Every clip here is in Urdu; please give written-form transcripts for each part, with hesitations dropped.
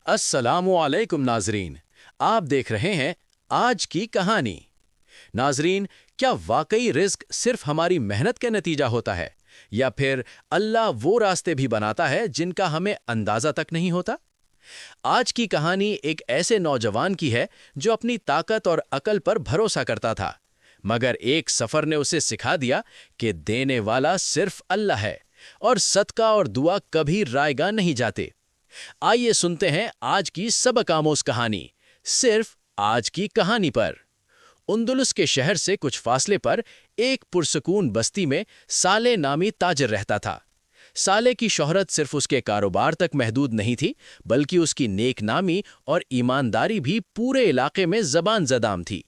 السلام علیکم ناظرین، آپ دیکھ رہے ہیں آج کی کہانی۔ ناظرین، کیا واقعی رزق صرف ہماری محنت کا نتیجہ ہوتا ہے یا پھر اللہ وہ راستے بھی بناتا ہے جن کا ہمیں اندازہ تک نہیں ہوتا؟ آج کی کہانی ایک ایسے نوجوان کی ہے جو اپنی طاقت اور عقل پر بھروسہ کرتا تھا، مگر ایک سفر نے اسے سکھا دیا کہ دینے والا صرف اللہ ہے اور صدقہ اور دعا کبھی رائے گاہ نہیں جاتے۔ آئیے سنتے ہیں آج کی سبق آموز کہانی، صرف آج کی کہانی پر۔ اندلس کے شہر سے کچھ فاصلے پر ایک پرسکون بستی میں صالح نامی تاجر رہتا تھا۔ صالح کی شہرت صرف اس کے کاروبار تک محدود نہیں تھی، بلکہ اس کی نیک نامی اور ایمانداری بھی پورے علاقے میں زبان زدام تھی۔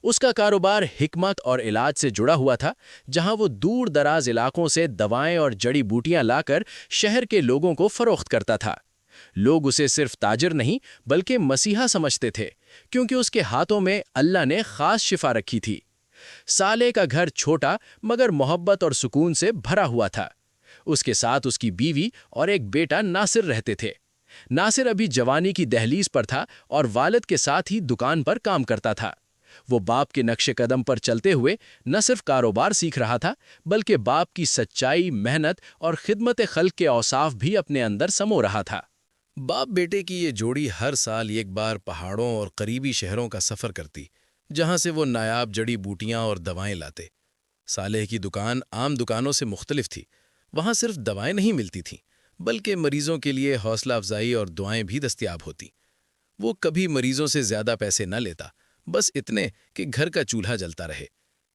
اس کا کاروبار حکمت اور علاج سے جڑا ہوا تھا، جہاں وہ دور دراز علاقوں سے دوائیں اور جڑی بوٹیاں لا کر شہر کے لوگوں کو فروخت کرتا تھا۔ لوگ اسے صرف تاجر نہیں بلکہ مسیحا سمجھتے تھے، کیونکہ اس کے ہاتھوں میں اللہ نے خاص شفا رکھی تھی۔ صالح کا گھر چھوٹا مگر محبت اور سکون سے بھرا ہوا تھا۔ اس کے ساتھ اس کی بیوی اور ایک بیٹا ناصر رہتے تھے۔ ناصر ابھی جوانی کی دہلیز پر تھا اور والد کے ساتھ ہی دکان پر کام کرتا تھا۔ وہ باپ کے نقش قدم پر چلتے ہوئے نہ صرف کاروبار سیکھ رہا تھا، بلکہ باپ کی سچائی، محنت اور خدمت خلق کے اوصاف بھی اپنے اندر سمو رہا تھا۔ باپ بیٹے کی یہ جوڑی ہر سال ایک بار پہاڑوں اور قریبی شہروں کا سفر کرتی، جہاں سے وہ نایاب جڑی بوٹیاں اور دوائیں لاتے۔ صالح کی دکان عام دکانوں سے مختلف تھی۔ وہاں صرف دوائیں نہیں ملتی تھیں، بلکہ مریضوں کے لیے حوصلہ افزائی اور دعائیں بھی دستیاب ہوتی۔ وہ کبھی مریضوں سے زیادہ پیسے نہ لیتا، بس اتنے کہ گھر کا چولہا جلتا رہے۔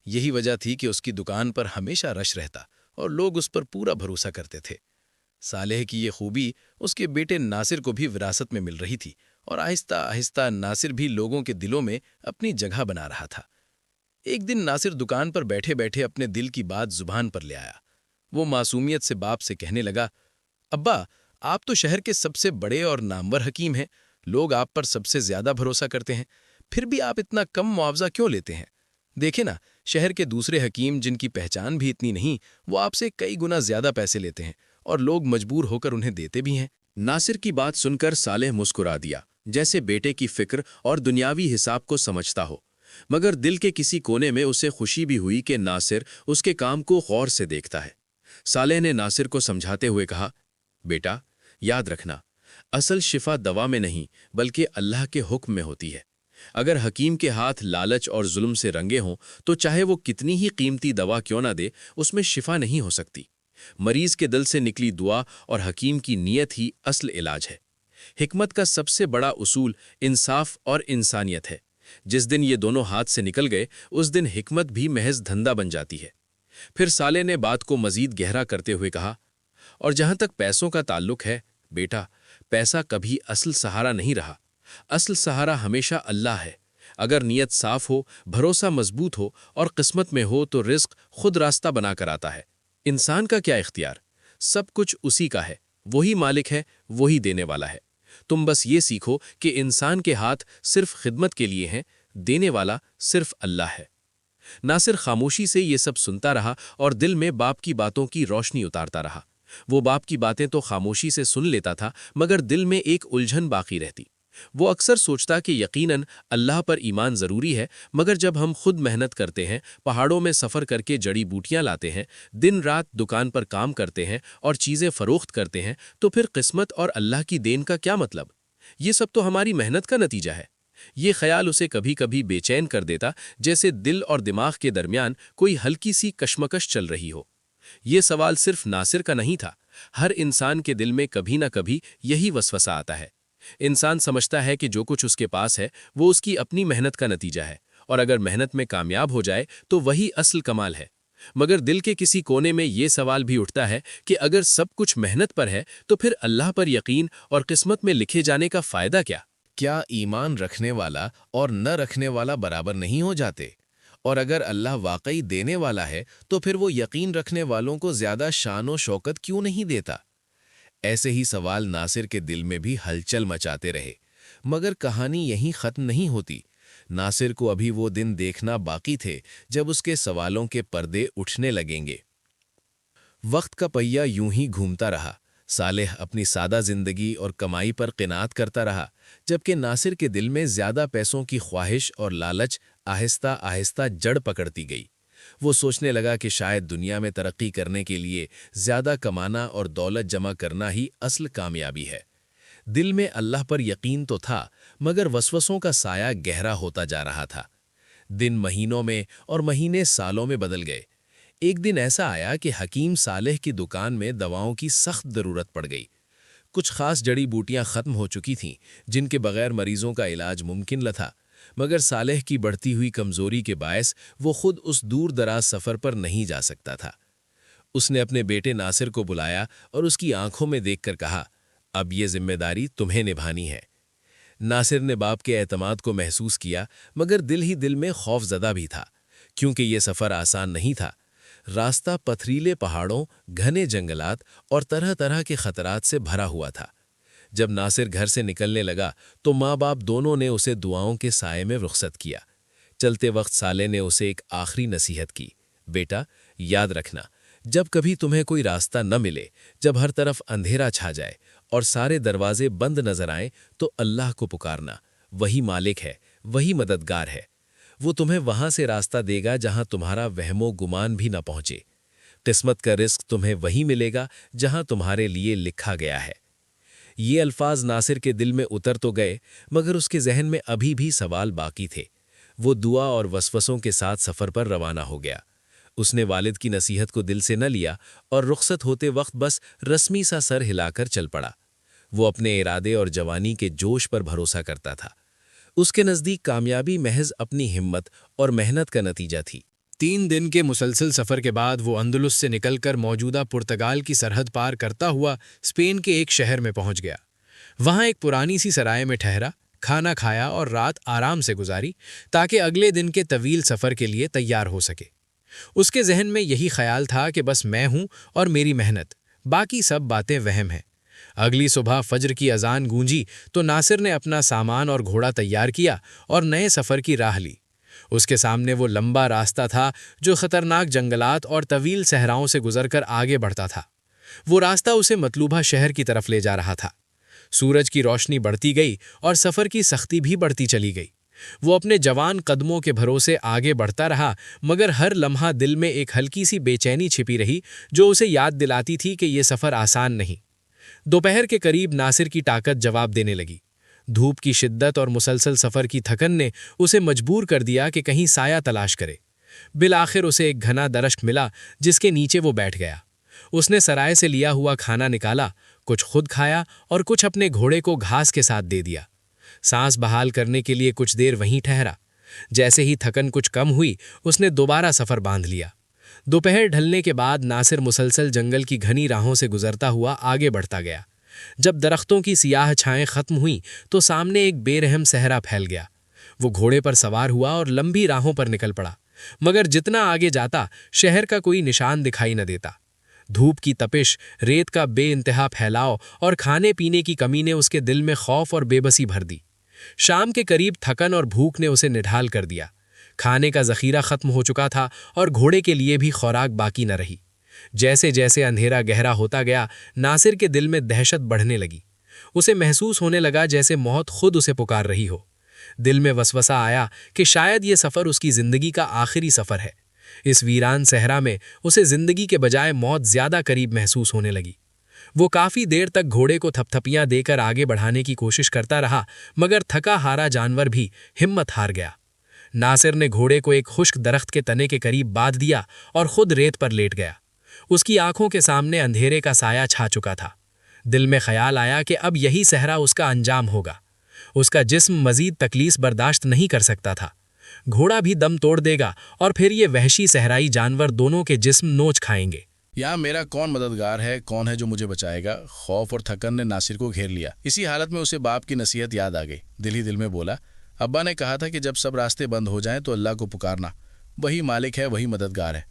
یہی وجہ تھی کہ اس کی دکان پر ہمیشہ رش رہتا اور لوگ اس پر پورا بھروسہ کرتے تھے۔ صالح کی یہ خوبی اس کے بیٹے ناصر کو بھی وراثت میں مل رہی تھی، اور آہستہ آہستہ ناصر بھی لوگوں کے دلوں میں اپنی جگہ بنا رہا تھا۔ ایک دن ناصر دکان پر بیٹھے بیٹھے اپنے دل کی بات زبان پر لے آیا۔ وہ معصومیت سے باپ سے کہنے لگا، ابا، آپ تو شہر کے سب سے بڑے اور نامور حکیم ہیں، لوگ آپ پر سب سے زیادہ بھروسہ کرتے ہیں، پھر بھی آپ اتنا کم معاوضہ کیوں لیتے ہیں؟ دیکھیں نا، شہر کے دوسرے حکیم جن کی پہچان بھی اتنی نہیں، وہ آپ سے کئی گنا زیادہ پیسے لیتے ہیں اور لوگ مجبور ہو کر انہیں دیتے بھی ہیں۔ ناصر کی بات سن کر صالح مسکرا دیا، جیسے بیٹے کی فکر اور دنیاوی حساب کو سمجھتا ہو، مگر دل کے کسی کونے میں اسے خوشی بھی ہوئی کہ ناصر اس کے کام کو غور سے دیکھتا ہے۔ صالح نے ناصر کو سمجھاتے ہوئے کہا، بیٹا، یاد رکھنا، اصل شفا دوا میں نہیں بلکہ اللہ کے حکم میں ہوتی ہے۔ اگر حکیم کے ہاتھ لالچ اور ظلم سے رنگے ہوں تو چاہے وہ کتنی ہی قیمتی دوا کیوں نہ دے، اس میں شفا نہیں ہو سکتی۔ مریض کے دل سے نکلی دعا اور حکیم کی نیت ہی اصل علاج ہے۔ حکمت کا سب سے بڑا اصول انصاف اور انسانیت ہے۔ جس دن یہ دونوں ہاتھ سے نکل گئے، اس دن حکمت بھی محض دھندا بن جاتی ہے۔ پھر صالح نے بات کو مزید گہرا کرتے ہوئے کہا، اور جہاں تک پیسوں کا تعلق ہے، بیٹا، پیسہ کبھی اصل سہارا نہیں رہا۔ اصل سہارا ہمیشہ اللہ ہے۔ اگر نیت صاف ہو، بھروسہ مضبوط ہو اور قسمت میں ہو تو رزق خود راستہ بنا کر آتا ہے۔ انسان کا کیا اختیار؟ سب کچھ اسی کا ہے، وہی مالک ہے، وہی دینے والا ہے۔ تم بس یہ سیکھو کہ انسان کے ہاتھ صرف خدمت کے لیے ہیں، دینے والا صرف اللہ ہے۔ ناصر خاموشی سے یہ سب سنتا رہا اور دل میں باپ کی باتوں کی روشنی اتارتا رہا۔ وہ باپ کی باتیں تو خاموشی سے سن لیتا تھا، مگر دل میں ایک الجھن باقی رہتی۔ وہ اکثر سوچتا کہ یقیناً اللہ پر ایمان ضروری ہے، مگر جب ہم خود محنت کرتے ہیں، پہاڑوں میں سفر کر کے جڑی بوٹیاں لاتے ہیں، دن رات دکان پر کام کرتے ہیں اور چیزیں فروخت کرتے ہیں، تو پھر قسمت اور اللہ کی دین کا کیا مطلب؟ یہ سب تو ہماری محنت کا نتیجہ ہے۔ یہ خیال اسے کبھی کبھی بے چین کر دیتا، جیسے دل اور دماغ کے درمیان کوئی ہلکی سی کشمکش چل رہی ہو۔ یہ سوال صرف ناصر کا نہیں تھا، ہر انسان کے دل میں کبھی نہ کبھی یہی وسوسہ آتا ہے۔ انسان سمجھتا ہے کہ جو کچھ اس کے پاس ہے وہ اس کی اپنی محنت کا نتیجہ ہے، اور اگر محنت میں کامیاب ہو جائے تو وہی اصل کمال ہے۔ مگر دل کے کسی کونے میں یہ سوال بھی اٹھتا ہے کہ اگر سب کچھ محنت پر ہے تو پھر اللہ پر یقین اور قسمت میں لکھے جانے کا فائدہ کیا؟ کیا ایمان رکھنے والا اور نہ رکھنے والا برابر نہیں ہو جاتے؟ اور اگر اللہ واقعی دینے والا ہے تو پھر وہ یقین رکھنے والوں کو زیادہ شان و شوکت کیوں نہیں دیتا؟ ایسے ہی سوال ناصر کے دل میں بھی ہلچل مچاتے رہے، مگر کہانی یہیں ختم نہیں ہوتی۔ ناصر کو ابھی وہ دن دیکھنا باقی تھے جب اس کے سوالوں کے پردے اٹھنے لگیں گے۔ وقت کا پہیہ یوں ہی گھومتا رہا۔ صالح اپنی سادہ زندگی اور کمائی پر قناعت کرتا رہا، جبکہ ناصر کے دل میں زیادہ پیسوں کی خواہش اور لالچ آہستہ آہستہ جڑ پکڑتی گئی۔ وہ سوچنے لگا کہ شاید دنیا میں ترقی کرنے کے لیے زیادہ کمانا اور دولت جمع کرنا ہی اصل کامیابی ہے۔ دل میں اللہ پر یقین تو تھا، مگر وسوسوں کا سایہ گہرا ہوتا جا رہا تھا۔ دن مہینوں میں اور مہینے سالوں میں بدل گئے۔ ایک دن ایسا آیا کہ حکیم صالح کی دکان میں دواؤں کی سخت ضرورت پڑ گئی۔ کچھ خاص جڑی بوٹیاں ختم ہو چکی تھیں جن کے بغیر مریضوں کا علاج ممکن نہ تھا، مگر صالح کی بڑھتی ہوئی کمزوری کے باعث وہ خود اس دور دراز سفر پر نہیں جا سکتا تھا۔ اس نے اپنے بیٹے ناصر کو بلایا اور اس کی آنکھوں میں دیکھ کر کہا، اب یہ ذمہ داری تمہیں نبھانی ہے۔ ناصر نے باپ کے اعتماد کو محسوس کیا، مگر دل ہی دل میں خوف زدہ بھی تھا، کیونکہ یہ سفر آسان نہیں تھا۔ راستہ پتھریلے پہاڑوں، گھنے جنگلات اور طرح طرح کے خطرات سے بھرا ہوا تھا۔ جب ناصر گھر سے نکلنے لگا تو ماں باپ دونوں نے اسے دعاؤں کے سائے میں رخصت کیا۔ چلتے وقت صالح نے اسے ایک آخری نصیحت کی، بیٹا یاد رکھنا، جب کبھی تمہیں کوئی راستہ نہ ملے، جب ہر طرف اندھیرا چھا جائے اور سارے دروازے بند نظر آئیں تو اللہ کو پکارنا، وہی مالک ہے، وہی مددگار ہے۔ وہ تمہیں وہاں سے راستہ دے گا جہاں تمہارا وہم و گمان بھی نہ پہنچے۔ قسمت کا رزق تمہیں وہی ملے گا جہاں تمہارے لیے لکھا گیا ہے۔ یہ الفاظ ناصر کے دل میں اتر تو گئے، مگر اس کے ذہن میں ابھی بھی سوال باقی تھے۔ وہ دعا اور وسوسوں کے ساتھ سفر پر روانہ ہو گیا۔ اس نے والد کی نصیحت کو دل سے نہ لیا اور رخصت ہوتے وقت بس رسمی سا سر ہلا کر چل پڑا۔ وہ اپنے ارادے اور جوانی کے جوش پر بھروسہ کرتا تھا۔ اس کے نزدیک کامیابی محض اپنی ہمت اور محنت کا نتیجہ تھی۔ 3 دن کے مسلسل سفر کے بعد وہ اندلس سے نکل کر موجودہ پرتگال کی سرحد پار کرتا ہوا اسپین کے ایک شہر میں پہنچ گیا۔ وہاں ایک پرانی سی سرائے میں ٹھہرا، کھانا کھایا اور رات آرام سے گزاری تاکہ اگلے دن کے طویل سفر کے لیے تیار ہو سکے۔ اس کے ذہن میں یہی خیال تھا کہ بس میں ہوں اور میری محنت، باقی سب باتیں وہم ہیں۔ اگلی صبح فجر کی اذان گونجی تو ناصر نے اپنا سامان اور گھوڑا تیار کیا اور نئے سفر کی راہ لی۔ اس کے سامنے وہ لمبا راستہ تھا جو خطرناک جنگلات اور طویل صحراؤں سے گزر کر آگے بڑھتا تھا۔ وہ راستہ اسے مطلوبہ شہر کی طرف لے جا رہا تھا۔ سورج کی روشنی بڑھتی گئی اور سفر کی سختی بھی بڑھتی چلی گئی۔ وہ اپنے جوان قدموں کے بھروسے آگے بڑھتا رہا، مگر ہر لمحہ دل میں ایک ہلکی سی بے چینی چھپی رہی جو اسے یاد دلاتی تھی کہ یہ سفر آسان نہیں۔ دوپہر کے قریب ناصر کی طاقت جواب دینے لگی۔ دھوپ کی شدت اور مسلسل سفر کی تھکن نے اسے مجبور کر دیا کہ کہیں سایہ تلاش کرے۔ بالآخر اسے ایک گھنا درخت ملا جس کے نیچے وہ بیٹھ گیا۔ اس نے سرائے سے لیا ہوا کھانا نکالا، کچھ خود کھایا اور کچھ اپنے گھوڑے کو گھاس کے ساتھ دے دیا۔ سانس بحال کرنے کے لیے کچھ دیر وہیں ٹھہرا۔ جیسے ہی تھکن کچھ کم ہوئی، اس نے دوبارہ سفر باندھ لیا۔ دوپہر ڈھلنے کے بعد ناصر مسلسل جنگل کی گھنی راہوں سے گزرتا ہوا آگے بڑھتا گیا۔ جب درختوں کی سیاہ چھائیں ختم ہوئیں تو سامنے ایک بے رحم صحرا پھیل گیا۔ وہ گھوڑے پر سوار ہوا اور لمبی راہوں پر نکل پڑا، مگر جتنا آگے جاتا شہر کا کوئی نشان دکھائی نہ دیتا۔ دھوپ کی تپش، ریت کا بے انتہا پھیلاؤ اور کھانے پینے کی کمی نے اس کے دل میں خوف اور بے بسی بھر دی۔ شام کے قریب تھکن اور بھوک نے اسے نڈھال کر دیا۔ کھانے کا ذخیرہ ختم ہو چکا تھا اور گھوڑے کے لیے بھی خوراک باقی نہ رہی۔ جیسے جیسے اندھیرا گہرا ہوتا گیا، ناصر کے دل میں دہشت بڑھنے لگی۔ اسے محسوس ہونے لگا جیسے موت خود اسے پکار رہی ہو۔ دل میں وسوسہ آیا کہ شاید یہ سفر اس کی زندگی کا آخری سفر ہے۔ اس ویران صحرا میں اسے زندگی کے بجائے موت زیادہ قریب محسوس ہونے لگی۔ وہ کافی دیر تک گھوڑے کو تھپتھپیاں دے کر آگے بڑھانے کی کوشش کرتا رہا، مگر تھکا ہارا جانور بھی ہمت ہار گیا۔ ناصر نے گھوڑے کو ایک خشک درخت کے تنے کے قریب باندھ دیا اور خود ریت پر لیٹ گیا۔ اس کی آنکھوں کے سامنے اندھیرے کا سایہ چھا چکا تھا۔ دل میں خیال آیا کہ اب یہی صحرا اس کا انجام ہوگا۔ اس کا جسم مزید تکلیف برداشت نہیں کر سکتا تھا۔ گھوڑا بھی دم توڑ دے گا اور پھر یہ وحشی صحرائی جانور دونوں کے جسم نوچ کھائیں گے۔ یا میرا کون مددگار ہے، کون ہے جو مجھے بچائے گا؟ خوف اور تھکن نے ناصر کو گھیر لیا۔ اسی حالت میں اسے باپ کی نصیحت یاد آ گئی۔ دل ہی دل میں بولا، ابا نے کہا تھا کہ جب سب راستے بند ہو جائیں تو اللہ کو پکارنا، وہی مالک ہے، وہی مددگار ہے۔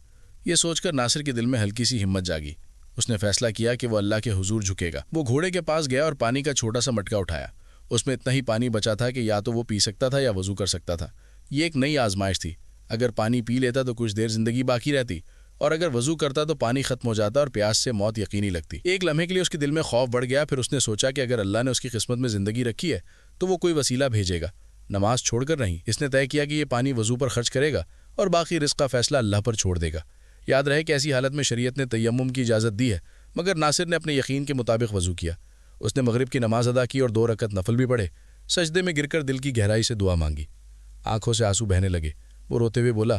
یہ سوچ کر ناصر کے دل میں ہلکی سی ہمت جاگی۔ اس نے فیصلہ کیا کہ وہ اللہ کے حضور جھکے گا۔ وہ گھوڑے کے پاس گیا اور پانی کا چھوٹا سا مٹکا اٹھایا۔ اس میں اتنا ہی پانی بچا تھا کہ یا تو وہ پی سکتا تھا یا وضو کر سکتا تھا۔ یہ ایک نئی آزمائش تھی۔ اگر پانی پی لیتا تو کچھ دیر زندگی باقی رہتی، اور اگر وضو کرتا تو پانی ختم ہو جاتا اور پیاس سے موت یقینی لگتی۔ ایک لمحے کے لیے اس کے دل میں خوف بڑھ گیا، پھر اس نے سوچا کہ اگر اللہ نے اس کی قسمت میں زندگی رکھی ہے تو وہ کوئی وسیلہ بھیجے گا۔ نماز چھوڑ کر نہیں، اس نے طے کیا کہ یہ پانی وضو پر خرچ کرے گا اور باقی رزق کا فیصلہ اللہ پر چھوڑ دے گا۔ یاد رہے کہ ایسی حالت میں شریعت نے تیمم کی اجازت دی ہے، مگر ناصر نے اپنے یقین کے مطابق وضو کیا۔ اس نے مغرب کی نماز ادا کی اور 2 رکعت نفل بھی پڑھے۔ سجدے میں گر کر دل کی گہرائی سے دعا مانگی۔ آنکھوں سے آنسو بہنے لگے۔ وہ روتے ہوئے بولا،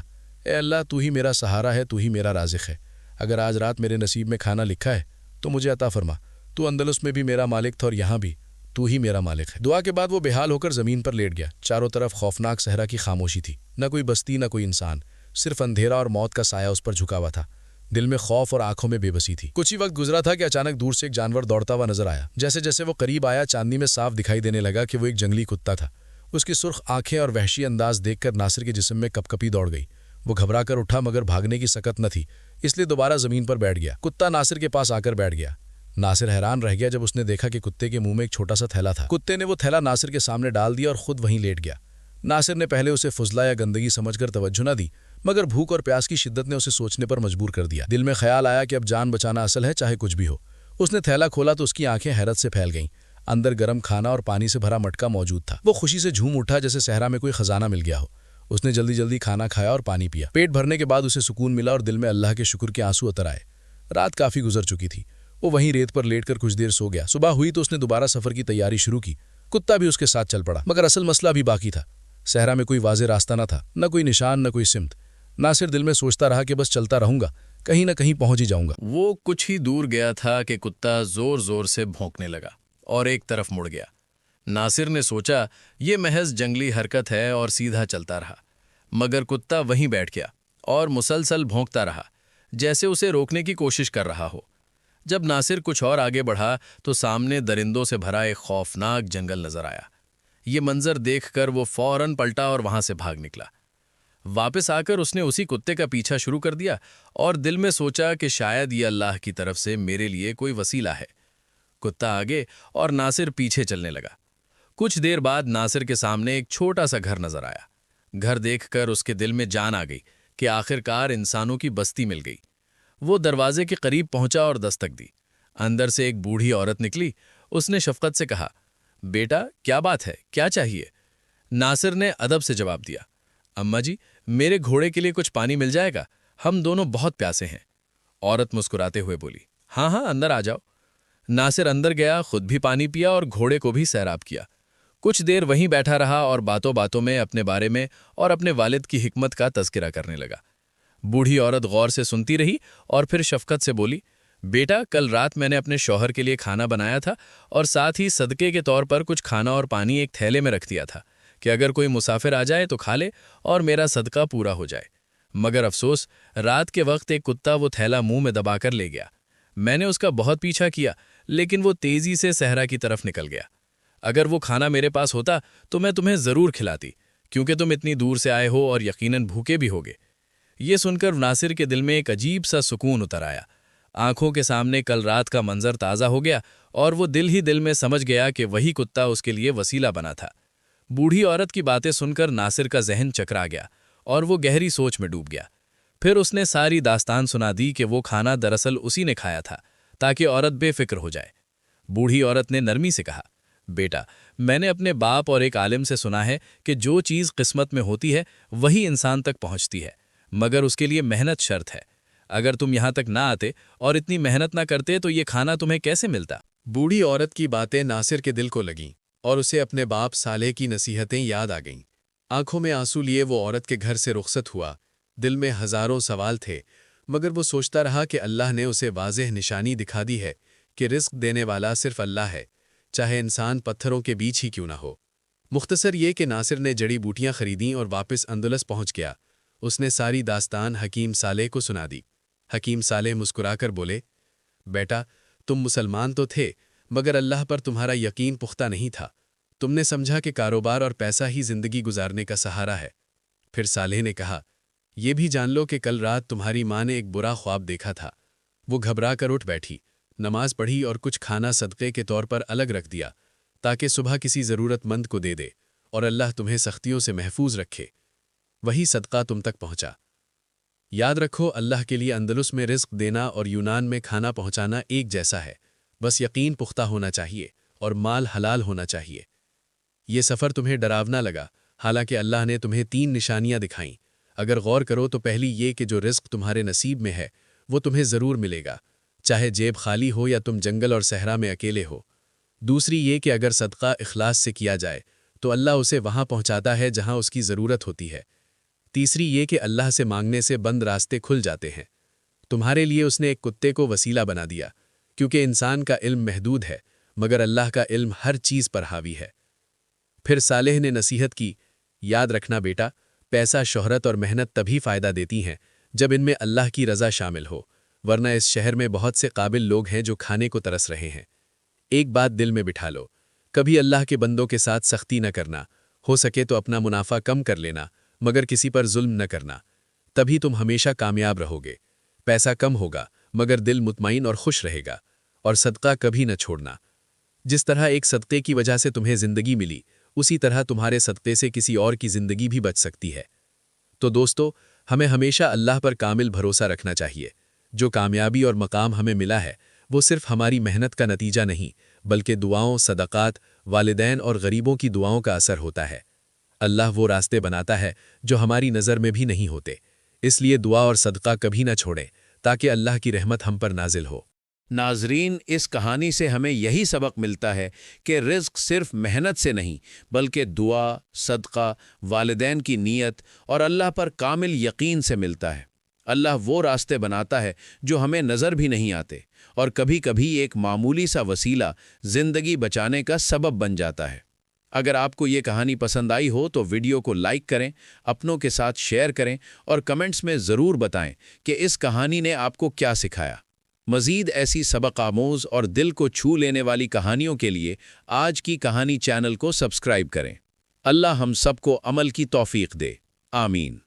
اے اللہ، تو ہی میرا سہارا ہے، تو ہی میرا رازق ہے۔ اگر آج رات میرے نصیب میں کھانا لکھا ہے تو مجھے عطا فرما۔ تو اندلس میں بھی میرا مالک تھا اور یہاں بھی تو ہی میرا مالک ہے۔ دعا کے بعد وہ بے حال ہو کر زمین پر لیٹ گیا۔ چاروں طرف خوفناک صحرا کی خاموشی تھی، نہ کوئی بستی نہ کوئی انسان، صرف اندھیرا اور موت کا سایہ اس پر جھکا ہوا تھا۔ دل میں خوف اور آنکھوں میں بے بسی تھی۔ کچھ ہی وقت گزرا تھا کہ اچانک دور سے ایک جانور دوڑتا ہوا نظر آیا۔ جیسے جیسے وہ قریب آیا، چاندنی میں صاف دکھائی دینے لگا کہ وہ ایک جنگلی کتا تھا۔ اس کی سرخ آنکھیں اور وحشی انداز دیکھ کر ناصر کے جسم میں کپ کپی دوڑ گئی۔ وہ گھبرا کر اٹھا، مگر بھاگنے کی سکت نہ تھی، اس لیے دوبارہ زمین پر بیٹھ گیا۔ کتا ناصر کے پاس آ کر بیٹھ گیا۔ ناصر حیران رہ گیا جب اس نے دیکھا کہ کتے کے منہ میں ایک چھوٹا سا تھیلا تھا۔ کتے نے وہ تھیلا ناصر کے سامنے ڈال دیا اور خود وہیں لیٹ گیا۔ ناصر نے پہلے اسے فضلہ یا گندگی سمجھ کر توجہ نہ دی، مگر بھوک اور پیاس کی شدت نے اسے سوچنے پر مجبور کر دیا۔ دل میں خیال آیا کہ اب جان بچانا اصل ہے، چاہے کچھ بھی ہو۔ اس نے تھیلا کھولا تو اس کی آنکھیں حیرت سے پھیل گئیں۔ اندر گرم کھانا اور پانی سے بھرا مٹکا موجود تھا۔ وہ خوشی سے جھوم اٹھا جیسے صحرا میں کوئی خزانہ مل گیا ہو۔ اس نے جلدی جلدی کھانا کھایا اور پانی پیا۔ پیٹ بھرنے کے بعد اسے سکون ملا اور دل میں اللہ کے شکر کے آنسو اتر آئے۔ رات کافی گزر چکی تھی۔ وہ وہیں ریت پر لیٹ کر کچھ دیر سو گیا۔ صبح ہوئی تو اس نے دوبارہ سفر کی تیاری شروع کی۔ کتا بھی اس کے ساتھ چل پڑا، مگر اصل مسئلہ بھی باقی تھا۔ صحرا میں کوئی واضح راستہ نہ تھا، نہ کوئی نشان، نہ کوئی سمت۔ ناصر دل میں سوچتا رہا کہ بس چلتا رہوں گا، کہیں نہ کہیں پہنچ ہی جاؤں گا۔ وہ کچھ ہی دور گیا تھا کہ کتا زور زور سے بھونکنے لگا اور ایک طرف مڑ گیا۔ ناصر نے سوچا یہ محض جنگلی حرکت ہے اور سیدھا چلتا رہا، مگر کتا وہیں بیٹھ گیا اور مسلسل بھونکتا رہا، جیسے اسے روکنے کی کوشش کر رہا ہو۔ جب ناصر کچھ اور آگے بڑھا تو سامنے درندوں سے بھرا ایک خوفناک جنگل نظر آیا۔ یہ منظر دیکھ کر وہ فوراً پلٹا اور وہاں سے بھاگ نکلا۔ واپس آ کر اس نے اسی کتے کا پیچھا شروع کر دیا اور دل میں سوچا کہ شاید یہ اللہ کی طرف سے میرے لیے کوئی وسیلہ ہے۔ کتا آگے اور ناصر پیچھے چلنے لگا۔ کچھ دیر بعد ناصر کے سامنے ایک چھوٹا سا گھر نظر آیا۔ گھر دیکھ کر اس کے دل میں جان آ گئی کہ آخرکار انسانوں کی بستی مل گئی۔ وہ دروازے کے قریب پہنچا اور دستک دی۔ اندر سے ایک بوڑھی عورت نکلی۔ اس نے شفقت سے کہا، بیٹا کیا بات ہے، کیا چاہیے؟ ناصر نے ادب سے جواب دیا، اماں جی، میرے گھوڑے کے لیے کچھ پانی مل جائے گا، ہم دونوں بہت پیاسے ہیں۔ عورت مسکراتے ہوئے بولی، ہاں ہاں، اندر آ جاؤ۔ ناصر اندر گیا، خود بھی پانی پیا اور گھوڑے کو بھی سیراب کیا۔ کچھ دیر وہیں بیٹھا رہا اور باتوں باتوں میں اپنے بارے میں اور اپنے والد کی حکمت کا تذکرہ کرنے لگا۔ بوڑھی عورت غور سے سنتی رہی اور پھر شفقت سے بولی، بیٹا کل رات میں نے اپنے شوہر کے لیے کھانا بنایا تھا اور ساتھ ہی صدقے کے طور پر کچھ کھانا اور پانی ایک تھیلے میں رکھ دیا تھا کہ اگر کوئی مسافر آ جائے تو کھا لے اور میرا صدقہ پورا ہو جائے۔ مگر افسوس، رات کے وقت ایک کتا وہ تھیلا منہ میں دبا کر لے گیا۔ میں نے اس کا بہت پیچھا کیا، لیکن وہ تیزی سے صحرا کی طرف نکل گیا۔ اگر وہ کھانا میرے پاس ہوتا تو میں تمہیں ضرور کھلاتی، کیونکہ تم اتنی دور سے آئے ہو اور یقیناً بھوکے بھی ہوگے۔ یہ سن کر ناصر کے دل میں ایک عجیب سا سکون اتر آیا۔ آنکھوں کے سامنے کل رات کا منظر تازہ ہو گیا اور وہ دل ہی دل میں سمجھ گیا کہ وہی کتا اس کے لیے وسیلہ بنا تھا۔ بوڑھی عورت کی باتیں سن کر ناصر کا ذہن چکرا گیا اور وہ گہری سوچ میں ڈوب گیا۔ پھر اس نے ساری داستان سنا دی کہ وہ کھانا دراصل اسی نے کھایا تھا تاکہ عورت بے فکر ہو جائے۔ بوڑھی عورت نے نرمی سے کہا، بیٹا، میں نے اپنے باپ اور ایک عالم سے سنا ہے کہ جو چیز قسمت میں ہوتی ہے وہی انسان تک پہنچتی ہے، مگر اس کے لیے محنت شرط ہے۔ اگر تم یہاں تک نہ آتے اور اتنی محنت نہ کرتے تو یہ کھانا تمہیں کیسے ملتا؟ بوڑھی عورت کی باتیں ناصر کے دل کو لگیں اور اسے اپنے باپ صالح کی نصیحتیں یاد آ گئیں۔ آنکھوں میں آنسو لیے وہ عورت کے گھر سے رخصت ہوا۔ دل میں ہزاروں سوال تھے، مگر وہ سوچتا رہا کہ اللہ نے اسے واضح نشانی دکھا دی ہے کہ رزق دینے والا صرف اللہ ہے، چاہے انسان پتھروں کے بیچ ہی کیوں نہ ہو۔ مختصر یہ کہ ناصر نے جڑی بوٹیاں خریدیں اور واپس اندلس پہنچ گیا۔ اس نے ساری داستان حکیم صالح کو سنا دی۔ حکیم صالح مسکرا کر بولے، بیٹا، تم مسلمان تو تھے، مگر اللہ پر تمہارا یقین پختہ نہیں تھا۔ تم نے سمجھا کہ کاروبار اور پیسہ ہی زندگی گزارنے کا سہارا ہے۔ پھر صالح نے کہا، یہ بھی جان لو کہ کل رات تمہاری ماں نے ایک برا خواب دیکھا تھا۔ وہ گھبرا کر اٹھ بیٹھی، نماز پڑھی اور کچھ کھانا صدقے کے طور پر الگ رکھ دیا تاکہ صبح کسی ضرورت مند کو دے دے اور اللہ تمہیں سختیوں سے محفوظ رکھے۔ وہی صدقہ تم تک پہنچا۔ یاد رکھو، اللہ کے لیے اندلس میں رزق دینا اور یونان میں کھانا پہنچانا ایک جیسا ہے، بس یقین پختہ ہونا چاہیے اور مال حلال ہونا چاہیے۔ یہ سفر تمہیں ڈراونا لگا، حالانکہ اللہ نے تمہیں 3 نشانیاں دکھائیں۔ اگر غور کرو تو پہلی یہ کہ جو رزق تمہارے نصیب میں ہے وہ تمہیں ضرور ملے گا، چاہے جیب خالی ہو یا تم جنگل اور صحرا میں اکیلے ہو۔ دوسری یہ کہ اگر صدقہ اخلاص سے کیا جائے تو اللہ اسے وہاں پہنچاتا ہے جہاں اس کی ضرورت ہوتی ہے۔ تیسری یہ کہ اللہ سے مانگنے سے بند راستے کھل جاتے ہیں۔ تمہارے لیے اس نے ایک کتے کو وسیلہ بنا دیا، کیونکہ انسان کا علم محدود ہے مگر اللہ کا علم ہر چیز پر حاوی ہے۔ پھر صالح نے نصیحت کی، یاد رکھنا بیٹا، پیسہ، شہرت اور محنت تبھی فائدہ دیتی ہیں جب ان میں اللہ کی رضا شامل ہو، ورنہ اس شہر میں بہت سے قابل لوگ ہیں جو کھانے کو ترس رہے ہیں۔ ایک بات دل میں بٹھا لو، کبھی اللہ کے بندوں کے ساتھ سختی نہ کرنا، ہو سکے تو اپنا منافع کم کر لینا مگر کسی پر ظلم نہ کرنا، تبھی تم ہمیشہ کامیاب رہو گے۔ پیسہ کم ہوگا مگر دل مطمئن اور خوش رہے گا، اور صدقہ کبھی نہ چھوڑنا۔ جس طرح ایک صدقے کی وجہ سے تمہیں زندگی ملی، اسی طرح تمہارے صدقے سے کسی اور کی زندگی بھی بچ سکتی ہے۔ تو دوستو، ہمیں ہمیشہ اللہ پر کامل بھروسہ رکھنا چاہیے۔ جو کامیابی اور مقام ہمیں ملا ہے وہ صرف ہماری محنت کا نتیجہ نہیں بلکہ دعاؤں، صدقات، والدین اور غریبوں کی دعاؤں کا اثر ہوتا ہے۔ اللہ وہ راستے بناتا ہے جو ہماری نظر میں بھی نہیں ہوتے، اس لیے دعا اور صدقہ کبھی نہ چھوڑیں تاکہ اللہ کی رحمت ہم پر نازل ہو۔ ناظرین، اس کہانی سے ہمیں یہی سبق ملتا ہے کہ رزق صرف محنت سے نہیں بلکہ دعا، صدقہ، والدین کی نیت اور اللہ پر کامل یقین سے ملتا ہے۔ اللہ وہ راستے بناتا ہے جو ہمیں نظر بھی نہیں آتے، اور کبھی کبھی ایک معمولی سا وسیلہ زندگی بچانے کا سبب بن جاتا ہے۔ اگر آپ کو یہ کہانی پسند آئی ہو تو ویڈیو کو لائک کریں، اپنوں کے ساتھ شیئر کریں اور کمنٹس میں ضرور بتائیں کہ اس کہانی نے آپ کو کیا سکھایا۔ مزید ایسی سبق آموز اور دل کو چھو لینے والی کہانیوں کے لیے آج کی کہانی چینل کو سبسکرائب کریں۔ اللہ ہم سب کو عمل کی توفیق دے، آمین۔